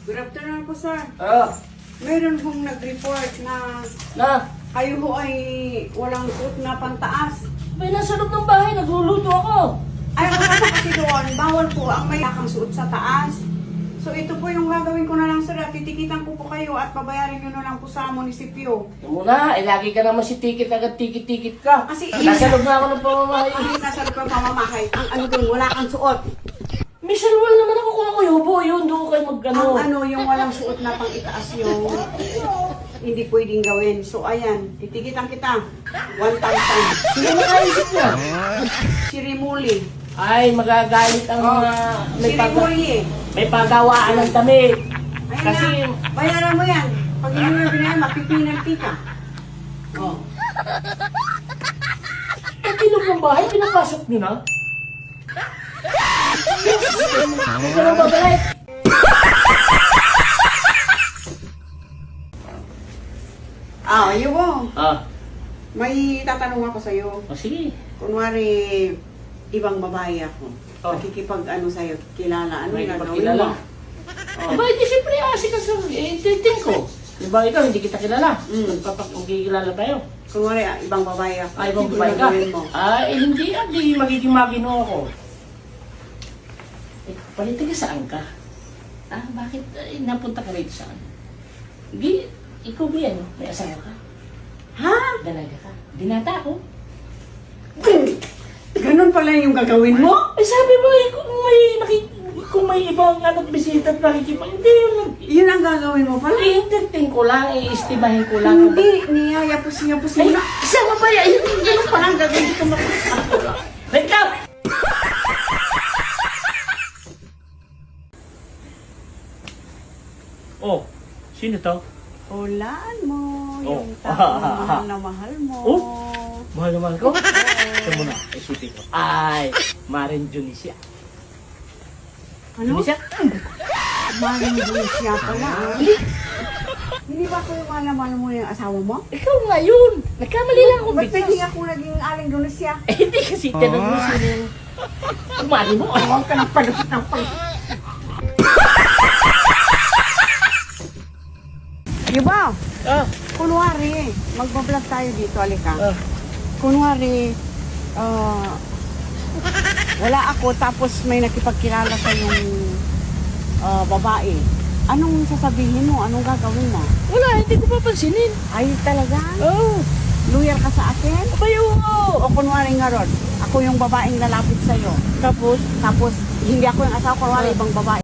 Good afternoon po, sir. Ah, Mayroon pong nag-report na na, kayo ho ay walang suot na pantaas. may nasa loob ng bahay, nagluluto ako. Ay, wala po kasi doon. Bawal po ang may lakang suot sa taas. So, ito po yung gagawin ko na lang, sir. At titikitan ko po kayo at babayarin nyo na lang po sa munisipyo. Ito muna, lagi ka naman si tikit agad tikit-tikit ka. Kasi nasa loob na ako ng pamamahay. Hindi nasa loob ng pamamahay. Ang ano doon, wala kang suot. May salwal naman ako kung ako yubo, yun, doon kayo magano. Ang ano, yung walang suot na pang itaas yung hindi pwedeng gawin. So, ayan, titikitan kita. 1,000. Sino nakaisip niya? Si Rimuli. Ay, magagalit ang mga Si Rimuli. may pagawaan ng damit. Ayan Kasi, na, bayaran mo yan. Pag hindi mo binayan, mapipinalti ka. Oh. pag ilog ng bahay, pinapasok nyo na. Huwag ka nang babalik. Yun. Ah, May tatanong ako sa'yo. sige. Kunwari, ibang babae ako. Oh. Nakikipag-ano sa'yo, kilala. Ano May yung gagawin kapakilala. mo? Aba, hindi siyempre asi ka sa titing ko. Diba ikaw, hindi kita kilala. Magkikilala tayo. Kunwari, ibang babae ako. Ay, ibang Ano babae ka. gagawin mo? Hindi magiging magino ako. Palitin ka saan ka? Bakit napunta ka rito saan? Hindi, ikaw ba yan? May asawa ka? Ha? Dalaga ka? Binata ako? Ganun pala yung gagawin mo? Sabi mo kung may ibang bisita at nakikipag, hindi yun. Yun ang gagawin mo pala? I-entertain ko lang, i-estimahin ko lang. Hindi, niyayapos-yapos mo Ay, na. sama ba yan? Ganun pa lang gagawin ko makikita. Wait up! Oh, sino to? Hulaan mo Oh. yung mahal na mahal mo. Oh? Mahal naman ko? Ito muna, isipin ko. Ay, Marin Junicia. Ano? Junicia? Maring siya pala. Hindi ba ako yung mahal mo yung asawa mo? Ikaw nga yun. Nagkamali lang ako Ba't pwede biglas. ako naging aling Indonesia? Eh, hindi kasi tinanong mo sino yung... Mari mo. Huwag ka ng palupit ng palupit. Diba? Kunwari, magbablog tayo dito, alika. Kunwari, wala ako tapos may nakipagkilala sa yung babae. Anong sasabihin mo? Anong gagawin mo? Wala, hindi ko papansinin. Ay, talaga? Oh, Loyal ka sa akin? kayo O kunwari nga ron, ako yung babaeng lalapit sa'yo. Tapos, Tapos, hindi ako yung asawa, kunwari ibang babae.